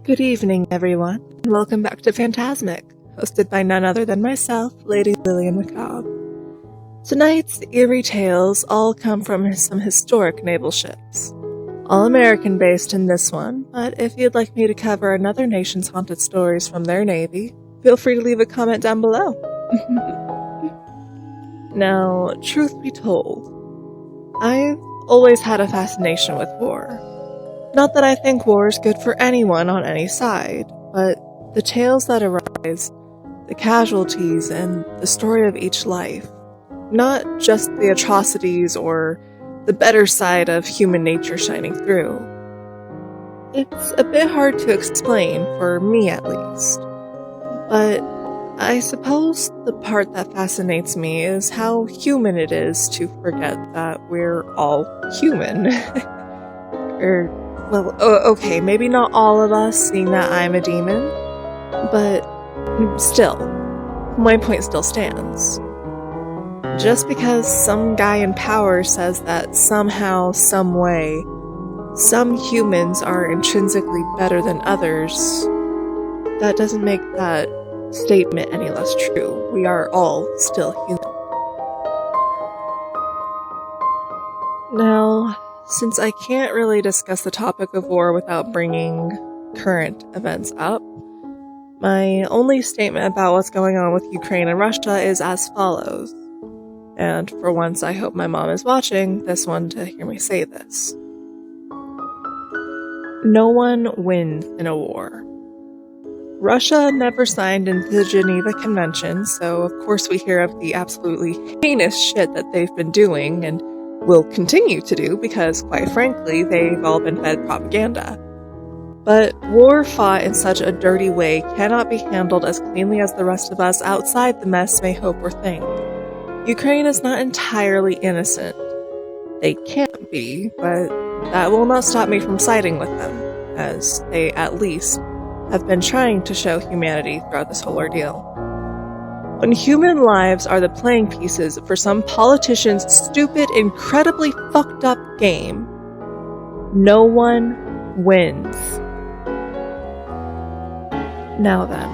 Good evening, everyone, and welcome back to Phantasmic, hosted by none other than myself, Lady Lillian Macabre. Tonight's eerie tales all come from some historic naval ships. All American-based in this one, but if you'd like me to cover another nation's haunted stories from their navy, feel free to leave a comment down below. Now, truth be told, I've always had a fascination with war. Not that I think war is good for anyone on any side, but the tales that arise, the casualties, and the story of each life, not just the atrocities or the better side of human nature shining through. It's a bit hard to explain, for me at least, but I suppose the part that fascinates me is how human it is to forget that we're all human. Well, okay, maybe not all of us, seeing that I'm a demon, but still, my point still stands. Just because some guy in power says that somehow, some way, some humans are intrinsically better than others, that doesn't make that statement any less true. We are all still human. Now, since I can't really discuss the topic of war without bringing current events up, my only statement about what's going on with Ukraine and Russia is as follows. And for once, I hope my mom is watching this one to hear me say this. No one wins in a war. Russia never signed into the Geneva Convention, so of course we hear of the absolutely heinous shit that they've been doing and will continue to do because, quite frankly, they've all been fed propaganda. But war fought in such a dirty way cannot be handled as cleanly as the rest of us outside the mess may hope or think. Ukraine is not entirely innocent. They can't be, but that will not stop me from siding with them, as they at least have been trying to show humanity throughout this whole ordeal. When human lives are the playing pieces for some politician's stupid, incredibly fucked up game, no one wins. Now then,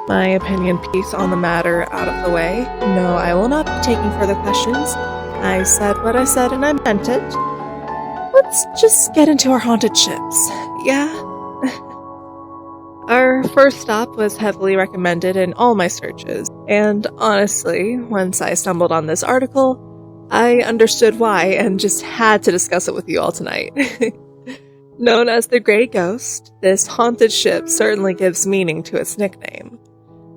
my opinion piece on the matter out of the way. No, I will not be taking further questions. I said what I said and I meant it. Let's just get into our haunted ships, yeah? Our first stop was heavily recommended in all my searches, and honestly, once I stumbled on this article, I understood why and just had to discuss it with you all tonight. Known as the Grey Ghost, this haunted ship certainly gives meaning to its nickname.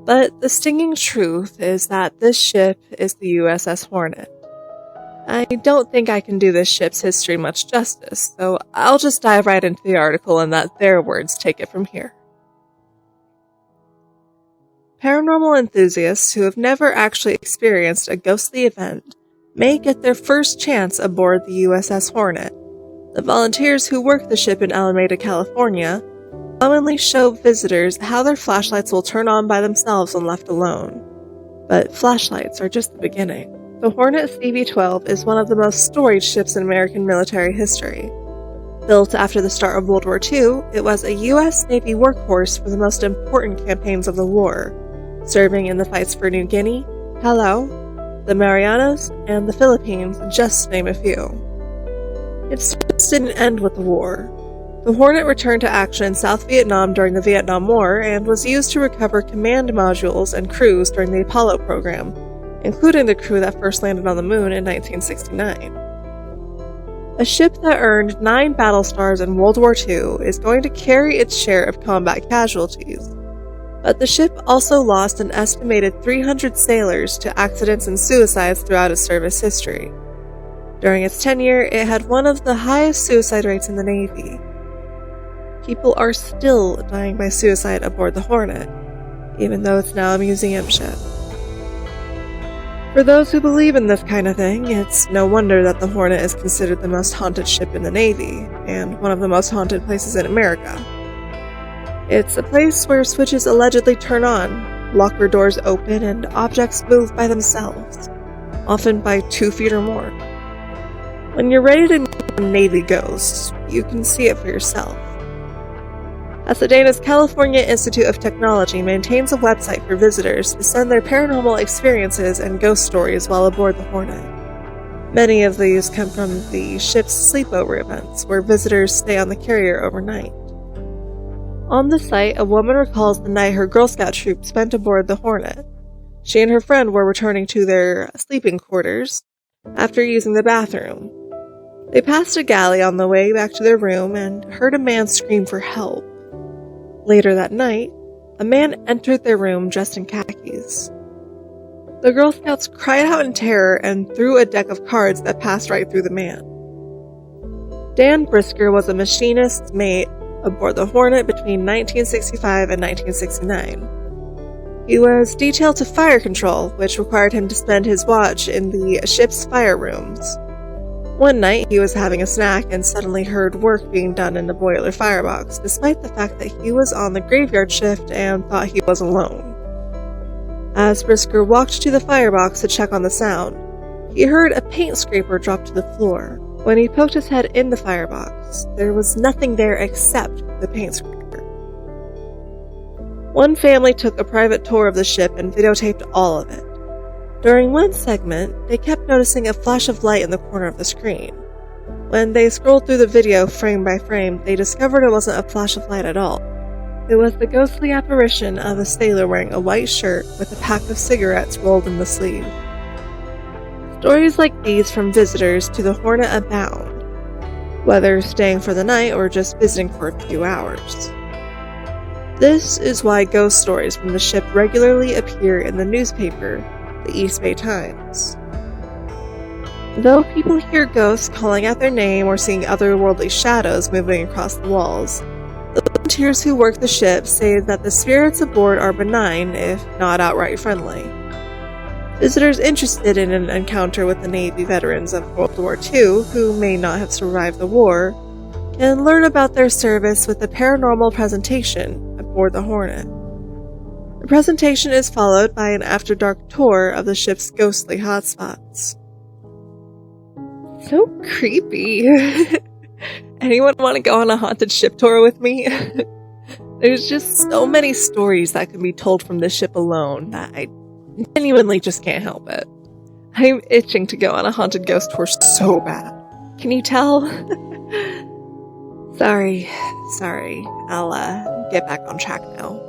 But the stinging truth is that this ship is the USS Hornet. I don't think I can do this ship's history much justice, so I'll just dive right into the article and let their words take it from here. Paranormal enthusiasts who have never actually experienced a ghostly event may get their first chance aboard the USS Hornet. The volunteers who work the ship in Alameda, California, commonly show visitors how their flashlights will turn on by themselves when left alone. But flashlights are just the beginning. The Hornet e12 is one of the most storied ships in American military history. Built after the start of World War II, it was a U.S. Navy workhorse for the most important campaigns of the war, serving in the fights for New Guinea, Palau, the Marianas, and the Philippines, just to name a few. It just didn't end with the war. The Hornet returned to action in South Vietnam during the Vietnam War and was used to recover command modules and crews during the Apollo program, including the crew that first landed on the moon in 1969. A ship that earned 9 battle stars in World War II is going to carry its share of combat casualties. But the ship also lost an estimated 300 sailors to accidents and suicides throughout its service history. During its tenure, it had one of the highest suicide rates in the Navy. People are still dying by suicide aboard the Hornet, even though it's now a museum ship. For those who believe in this kind of thing, it's no wonder that the Hornet is considered the most haunted ship in the Navy, and one of the most haunted places in America. It's a place where switches allegedly turn on, locker doors open, and objects move by themselves, often by 2 feet or more. When you're ready to meet Navy ghosts, you can see it for yourself. Pasadena's California Institute of Technology maintains a website for visitors to send their paranormal experiences and ghost stories while aboard the Hornet. Many of these come from the ship's sleepover events, where visitors stay on the carrier overnight. On the site, a woman recalls the night her Girl Scout troop spent aboard the Hornet. She and her friend were returning to their sleeping quarters after using the bathroom. They passed a galley on the way back to their room and heard a man scream for help. Later that night, a man entered their room dressed in khakis. The Girl Scouts cried out in terror and threw a deck of cards that passed right through the man. Dan Brisker was a machinist's mate aboard the Hornet between 1965 and 1969. He was detailed to fire control, which required him to spend his watch in the ship's fire rooms. One night, he was having a snack and suddenly heard work being done in the boiler firebox, despite the fact that he was on the graveyard shift and thought he was alone. As Brisker walked to the firebox to check on the sound, he heard a paint scraper drop to the floor. When he poked his head in the firebox, there was nothing there except the paint scraper. One family took a private tour of the ship and videotaped all of it. During one segment, they kept noticing a flash of light in the corner of the screen. When they scrolled through the video frame by frame, they discovered it wasn't a flash of light at all. It was the ghostly apparition of a sailor wearing a white shirt with a pack of cigarettes rolled in the sleeve. Stories like these from visitors to the Hornet abound, whether staying for the night or just visiting for a few hours. This is why ghost stories from the ship regularly appear in the newspaper, the East Bay Times. Though people hear ghosts calling out their name or seeing otherworldly shadows moving across the walls, the volunteers who work the ship say that the spirits aboard are benign, if not outright friendly. Visitors interested in an encounter with the Navy veterans of World War II, who may not have survived the war, can learn about their service with a paranormal presentation aboard the Hornet. The presentation is followed by an after-dark tour of the ship's ghostly hotspots. So creepy. Anyone want to go on a haunted ship tour with me? There's just so many stories that can be told from this ship alone that I genuinely just can't help it. I'm itching to go on a haunted ghost tour so bad. Can you tell? Sorry. I'll get back on track now.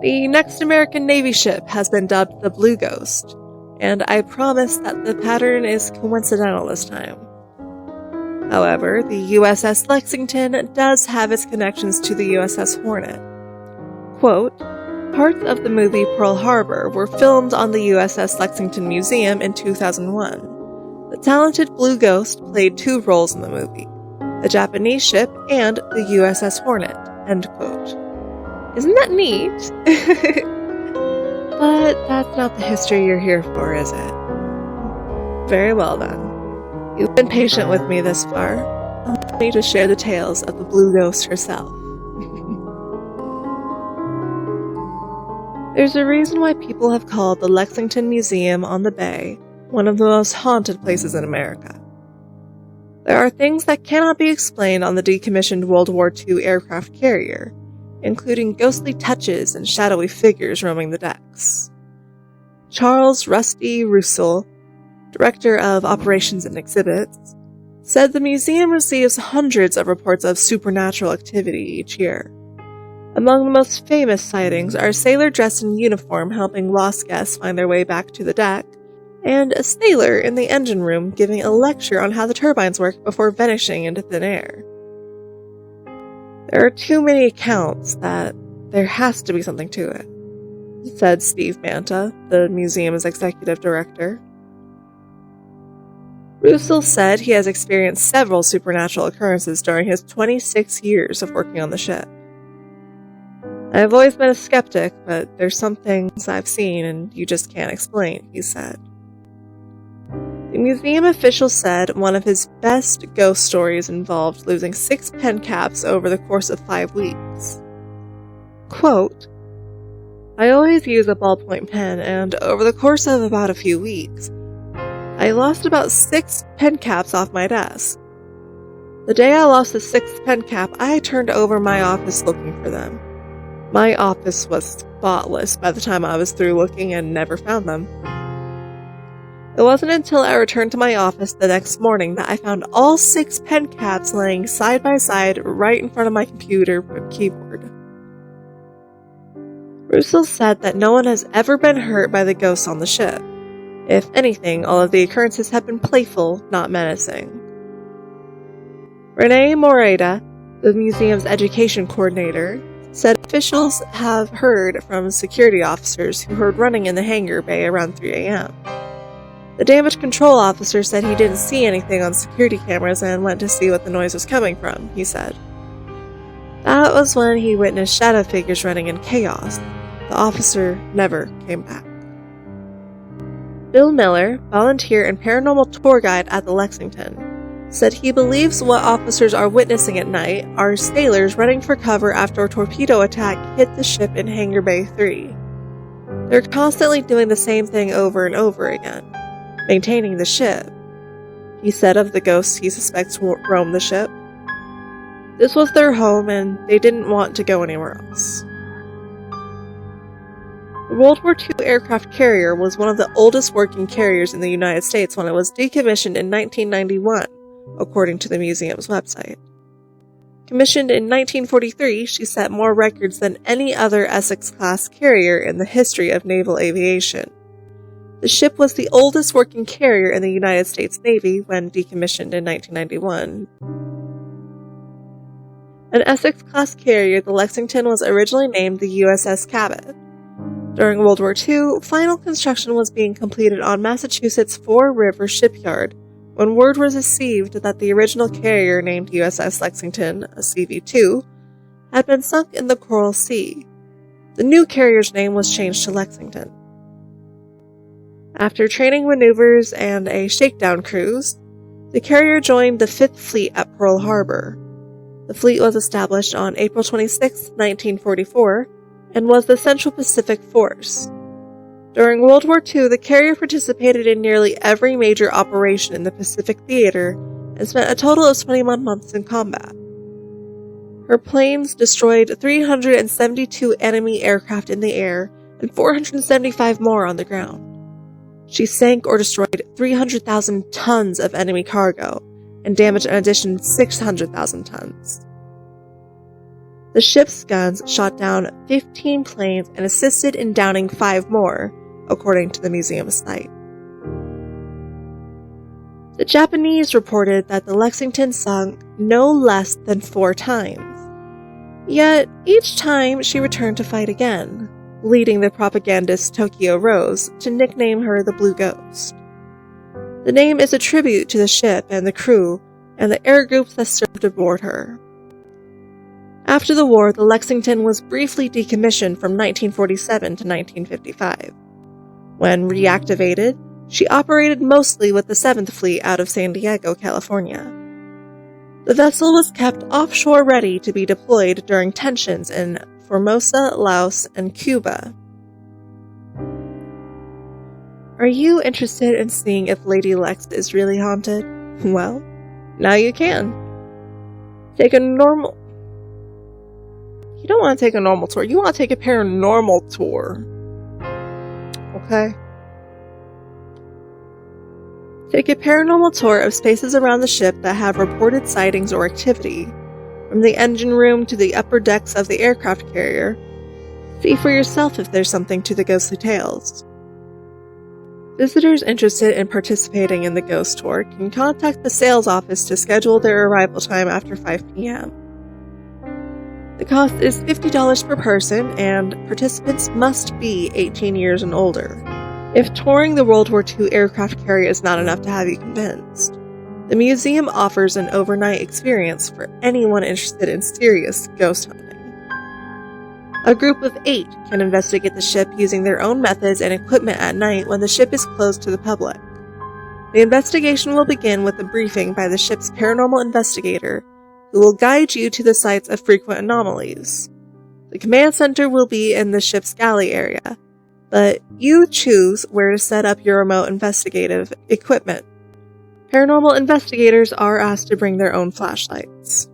The next American Navy ship has been dubbed the Blue Ghost, and I promise that the pattern is coincidental this time. However, the USS Lexington does have its connections to the USS Hornet. Quote, parts of the movie Pearl Harbor were filmed on the USS Lexington Museum in 2001. The talented Blue Ghost played 2 roles in the movie, the Japanese ship and the USS Hornet, end quote. Isn't that neat? But that's not the history you're here for, is it? Very well then. You've been patient with me this far. Allow me to share the tales of the Blue Ghost herself. There's a reason why people have called the Lexington Museum on the Bay one of the most haunted places in America. There are things that cannot be explained on the decommissioned World War II aircraft carrier, including ghostly touches and shadowy figures roaming the decks. Charles Rusty Russell, director of operations and exhibits, said the museum receives hundreds of reports of supernatural activity each year. Among the most famous sightings are a sailor dressed in uniform helping lost guests find their way back to the deck, and a sailor in the engine room giving a lecture on how the turbines work before vanishing into thin air. There are too many accounts that there has to be something to it, said Steve Manta, the museum's executive director. Russell said he has experienced several supernatural occurrences during his 26 years of working on the ship. I've always been a skeptic, but there's some things I've seen and you just can't explain, he said. The museum official said one of his best ghost stories involved losing 6 pen caps over the course of 5 weeks. Quote, I always use a ballpoint pen, and over the course of about a few weeks, I lost about 6 pen caps off my desk. The day I lost the 6th pen cap, I turned over my office looking for them. My office was spotless by the time I was through looking and never found them. It wasn't until I returned to my office the next morning that I found all 6 pen caps laying side by side right in front of my computer keyboard. Russell said that no one has ever been hurt by the ghosts on the ship. If anything, all of the occurrences have been playful, not menacing. Renee Moreda, the museum's education coordinator, said officials have heard from security officers who heard running in the hangar bay around 3 a.m. The damage control officer said he didn't see anything on security cameras and went to see what the noise was coming from, he said. That was when he witnessed shadow figures running in chaos. The officer never came back. Bill Miller, volunteer and paranormal tour guide at the Lexington, said he believes what officers are witnessing at night are sailors running for cover after a torpedo attack hit the ship in Hangar Bay 3. They're constantly doing the same thing over and over again, maintaining the ship. He said of the ghosts he suspects roam the ship. This was their home and they didn't want to go anywhere else. The World War II aircraft carrier was one of the oldest working carriers in the United States when it was decommissioned in 1991, according to the museum's website. Commissioned in 1943, she set more records than any other Essex-class carrier in the history of naval aviation. The ship was the oldest working carrier in the United States Navy when decommissioned in 1991. An Essex-class carrier, the Lexington was originally named the USS Cabot. During World War II, final construction was being completed on Massachusetts' Fore River Shipyard when word was received that the original carrier named USS Lexington, a CV-2, had been sunk in the Coral Sea. The new carrier's name was changed to Lexington. After training maneuvers and a shakedown cruise, the carrier joined the 5th Fleet at Pearl Harbor. The fleet was established on April 26, 1944, and was the Central Pacific Force. During World War II, the carrier participated in nearly every major operation in the Pacific Theater and spent a total of 21 months in combat. Her planes destroyed 372 enemy aircraft in the air and 475 more on the ground. She sank or destroyed 300,000 tons of enemy cargo and damaged an additional 600,000 tons. The ship's guns shot down 15 planes and assisted in downing 5 more, according to the museum's site. The Japanese reported that the Lexington sunk no less than 4 times. Yet, each time she returned to fight again, leading the propagandist Tokyo Rose to nickname her the Blue Ghost. The name is a tribute to the ship and the crew and the air groups that served aboard her. After the war, the Lexington was briefly decommissioned from 1947 to 1955. When reactivated, she operated mostly with the 7th Fleet out of San Diego, California. The vessel was kept offshore ready to be deployed during tensions in Formosa, Laos, and Cuba. Are you interested in seeing if Lady Lex is really haunted? Well, now you can. You don't want to take a normal tour. You want to take a paranormal tour. Okay? Take a paranormal tour of spaces around the ship that have reported sightings or activity. From the engine room to the upper decks of the aircraft carrier. See for yourself if there's something to the ghostly tales. Visitors interested in participating in the ghost tour can contact the sales office to schedule their arrival time after 5 p.m. The cost is $50 per person, and participants must be 18 years and older. If touring the World War II aircraft carrier is not enough to have you convinced, the museum offers an overnight experience for anyone interested in serious ghost hunting. A group of 8 can investigate the ship using their own methods and equipment at night when the ship is closed to the public. The investigation will begin with a briefing by the ship's paranormal investigator, who will guide you to the sites of frequent anomalies. The command center will be in the ship's galley area, but you choose where to set up your remote investigative equipment. Paranormal investigators are asked to bring their own flashlights.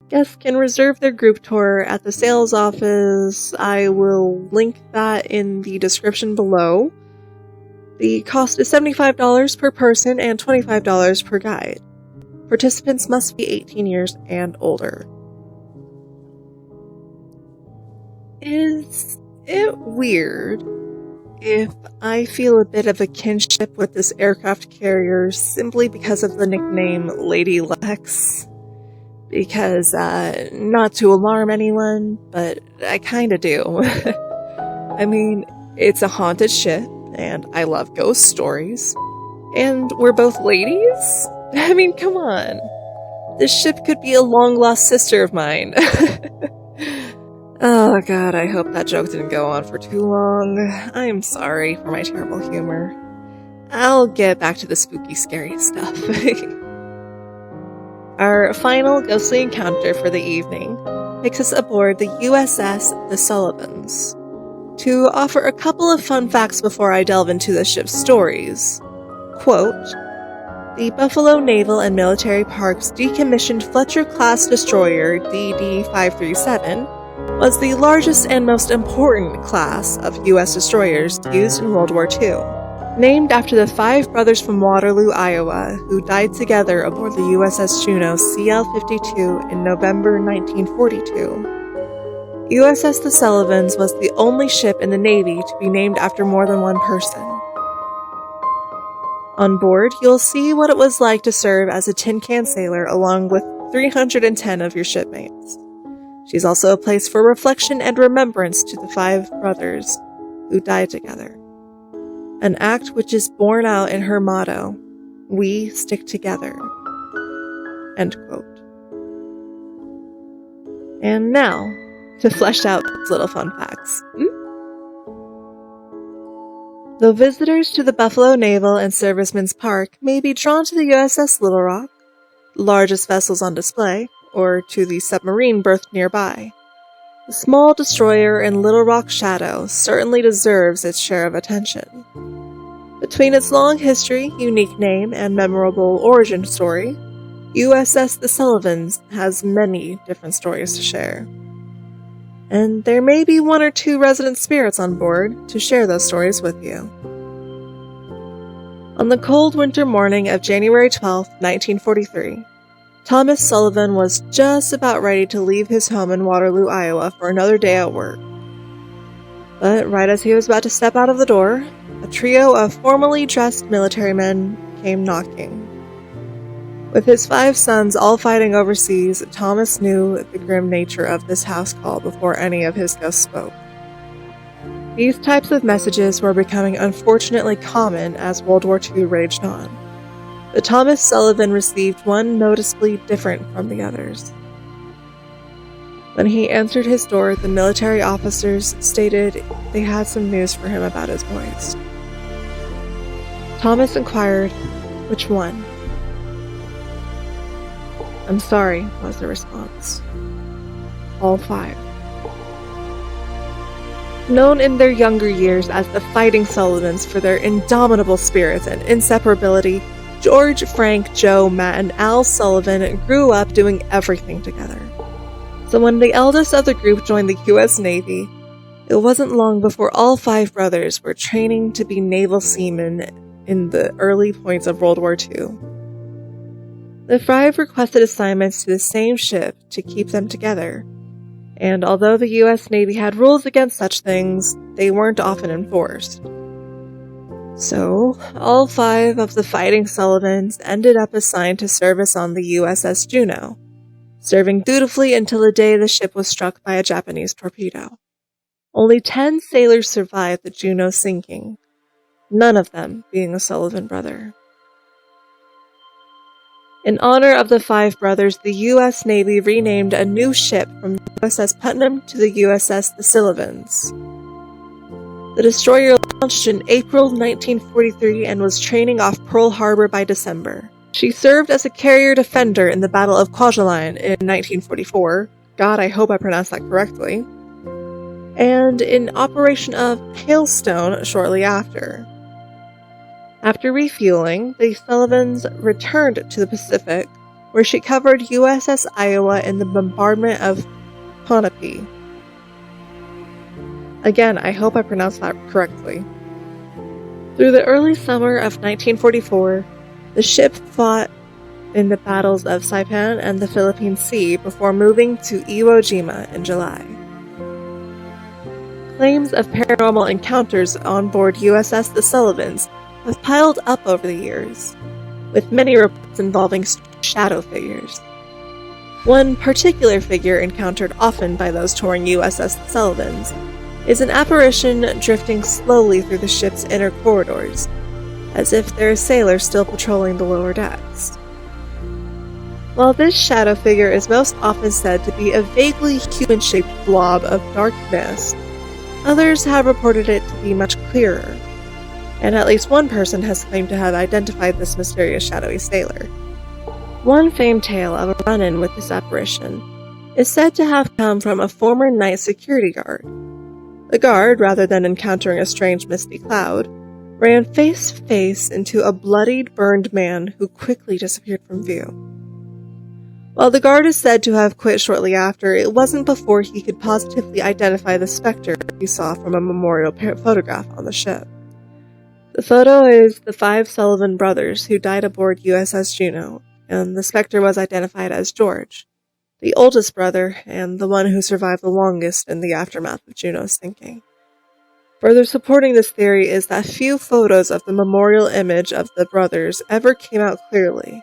Guests can reserve their group tour at the sales office. I will link that in the description below. The cost is $75 per person and $25 per guide. Participants must be 18 years and older. Is it weird if I feel a bit of a kinship with this aircraft carrier simply because of the nickname Lady Lex? Because, not to alarm anyone, but I kinda do. I mean, it's a haunted ship, and I love ghost stories. And we're both ladies? I mean, come on. This ship could be a long-lost sister of mine. Oh god, I hope that joke didn't go on for too long. I'm sorry for my terrible humor. I'll get back to the spooky, scary stuff. Our final ghostly encounter for the evening takes us aboard the USS The Sullivans. To offer a couple of fun facts before I delve into the ship's stories. Quote, the Buffalo Naval and Military Park's decommissioned Fletcher-class destroyer DD-537 was the largest and most important class of U.S. destroyers used in World War II. Named after the 5 brothers from Waterloo, Iowa, who died together aboard the USS Juno CL-52 in November 1942. USS The Sullivans was the only ship in the Navy to be named after more than one person. On board, you'll see what it was like to serve as a tin can sailor along with 310 of your shipmates. She's also a place for reflection and remembrance to the 5 brothers who died together. An act which is borne out in her motto, "We stick together." End quote. And now, to flesh out these little fun facts. Though visitors to the Buffalo Naval and Servicemen's Park may be drawn to the USS Little Rock, the largest vessels on display, or to the submarine berthed nearby, the small destroyer in Little Rock Shadow certainly deserves its share of attention. Between its long history, unique name, and memorable origin story, USS The Sullivans has many different stories to share. And there may be 1 or 2 resident spirits on board to share those stories with you. On the cold winter morning of January 12, 1943, Thomas Sullivan was just about ready to leave his home in Waterloo, Iowa for another day at work. But right as he was about to step out of the door, a trio of formally dressed military men came knocking. With his 5 sons all fighting overseas, Thomas knew the grim nature of this house call before any of his ghosts spoke. These types of messages were becoming unfortunately common as World War II raged on. But Thomas Sullivan received one noticeably different from the others. When he answered his door, the military officers stated they had some news for him about his boys. Thomas inquired, "Which one?" "I'm sorry," was the response. "All 5. Known in their younger years as the Fighting Sullivans for their indomitable spirits and inseparability, George, Frank, Joe, Matt, and Al Sullivan grew up doing everything together. So when the eldest of the group joined the U.S. Navy, it wasn't long before all 5 brothers were training to be naval seamen in the early points of World War II. The 5 requested assignments to the same ship to keep them together, and although the U.S. Navy had rules against such things, they weren't often enforced. So, all 5 of the Fighting Sullivans ended up assigned to service on the USS Juno, serving dutifully until the day the ship was struck by a Japanese torpedo. Only 10 sailors survived the Juno's sinking, none of them being a Sullivan brother. In honor of the 5 brothers, the U.S. Navy renamed a new ship from the USS Putnam to the USS The Sullivans. The destroyer launched in April 1943 and was training off Pearl Harbor by December. She served as a carrier defender in the Battle of Kwajalein in 1944. God, I hope I pronounced that correctly. And in Operation of Hailstone shortly after. After refueling, the Sullivans returned to the Pacific, where she covered USS Iowa in the bombardment of Ponape. Again, I hope I pronounced that correctly. Through the early summer of 1944, the ship fought in the battles of Saipan and the Philippine Sea before moving to Iwo Jima in July. Claims of paranormal encounters on board USS The Sullivans have piled up over the years, with many reports involving shadow figures. One particular figure encountered often by those touring USS The Sullivans is an apparition drifting slowly through the ship's inner corridors, as if there are sailors still patrolling the lower decks. While this shadow figure is most often said to be a vaguely human-shaped blob of dark mist, others have reported it to be much clearer, and at least one person has claimed to have identified this mysterious shadowy sailor. One famed tale of a run-in with this apparition is said to have come from a former night security guard. The guard, rather than encountering a strange misty cloud, ran face-to-face into a bloodied, burned man who quickly disappeared from view. While the guard is said to have quit shortly after, it wasn't before he could positively identify the specter he saw from a memorial photograph on the ship. The photo is the 5 Sullivan brothers who died aboard USS Juneau, and the specter was identified as George, the oldest brother and the one who survived the longest in the aftermath of Juneau's sinking. Further supporting this theory is that few photos of the memorial image of the brothers ever came out clearly,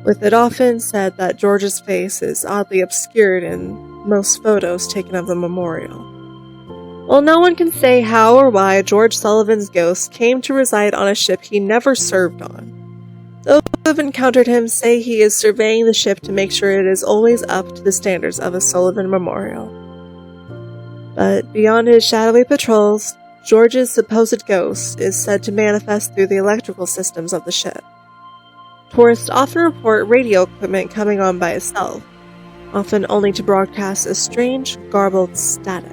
with it often said that George's face is oddly obscured in most photos taken of the memorial. While no one can say how or why George Sullivan's ghost came to reside on a ship he never served on, those who have encountered him say he is surveying the ship to make sure it is always up to the standards of a Sullivan memorial. But beyond his shadowy patrols, George's supposed ghost is said to manifest through the electrical systems of the ship. Tourists often report radio equipment coming on by itself, often only to broadcast a strange, garbled static.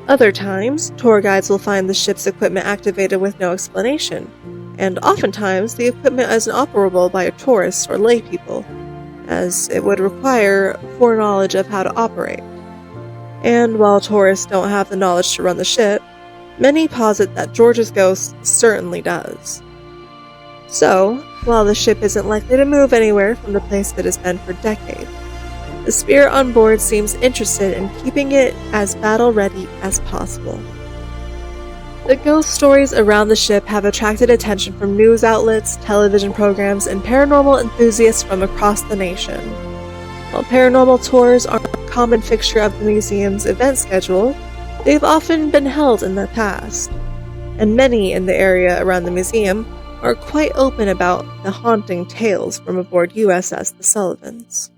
Other times, tour guides will find the ship's equipment activated with no explanation, and oftentimes the equipment is inoperable by a tourist or laypeople, as it would require foreknowledge of how to operate. And while tourists don't have the knowledge to run the ship, many posit that George's ghost certainly does. So, while the ship isn't likely to move anywhere from the place it has been for decades, the spirit on board seems interested in keeping it as battle-ready as possible. The ghost stories around the ship have attracted attention from news outlets, television programs, and paranormal enthusiasts from across the nation. While paranormal tours are a common fixture of the museum's event schedule, they've often been held in the past, and many in the area around the museum are quite open about the haunting tales from aboard USS The Sullivans.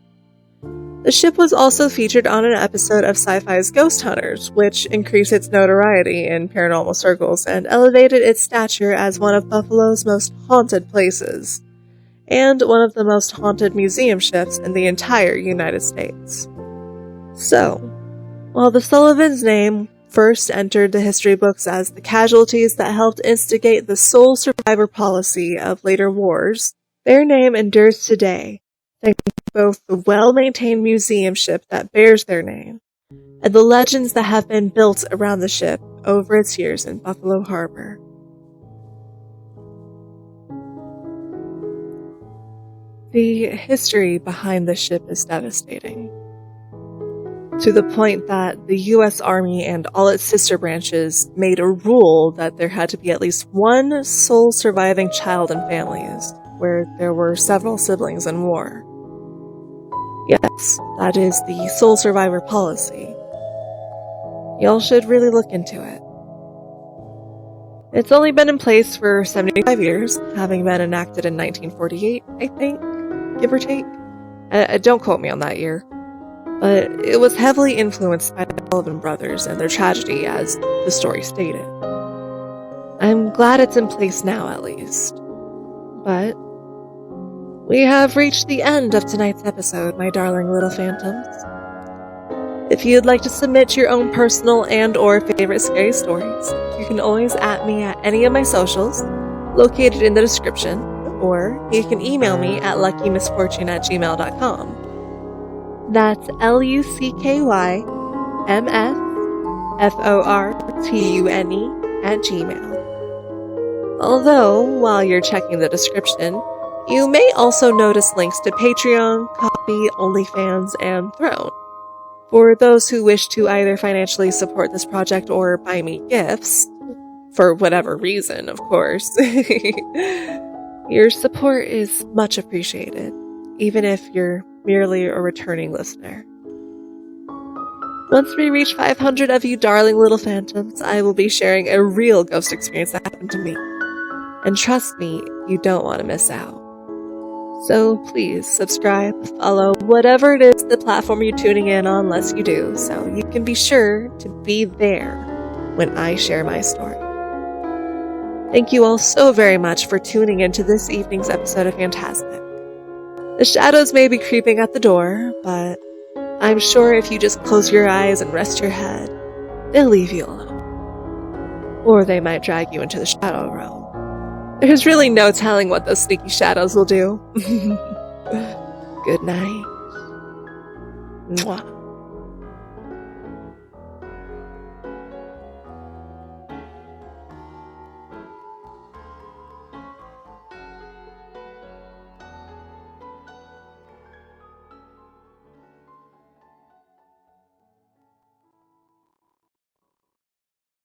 The ship was also featured on an episode of Sci-Fi's Ghost Hunters, which increased its notoriety in paranormal circles and elevated its stature as one of Buffalo's most haunted places, and one of the most haunted museum ships in the entire United States. So, while the Sullivans' name first entered the history books as the casualties that helped instigate the sole survivor policy of later wars, their name endures today, thanks to both the well-maintained museum ship that bears their name, and the legends that have been built around the ship over its years in Buffalo Harbor. The history behind the ship is devastating, to the point that the U.S. Army and all its sister branches made a rule that there had to be at least one sole surviving child in families where there were several siblings in war. Yes, that is the sole survivor policy. Y'all should really look into it. It's only been in place for 75 years, having been enacted in 1948, I think, give or take. Don't quote me on that year. But it was heavily influenced by the Sullivan brothers and their tragedy, as the story stated. I'm glad it's in place now, at least. But we have reached the end of tonight's episode, my darling little phantoms. If you'd like to submit your own personal and/or favorite scary stories, you can always @ me at any of my socials, located in the description, or you can email me at luckymsfortune@gmail.com. That's luckymsfortune@gmail. Although, while you're checking the description, you may also notice links to Patreon, Ko-fi, OnlyFans, and Throne. For those who wish to either financially support this project or buy me gifts, for whatever reason, of course, your support is much appreciated, even if you're merely a returning listener. Once we reach 500 of you darling little phantoms, I will be sharing a real ghost experience that happened to me. And trust me, you don't want to miss out. So please subscribe, follow, whatever it is the platform you're tuning in on lets you do, so you can be sure to be there when I share my story. Thank you all so very much for tuning into this evening's episode of Phantasmic. The shadows may be creeping at the door, but I'm sure if you just close your eyes and rest your head, they'll leave you alone. Or they might drag you into the shadow realm. There's really no telling what those sneaky shadows will do. Good night. Mwah.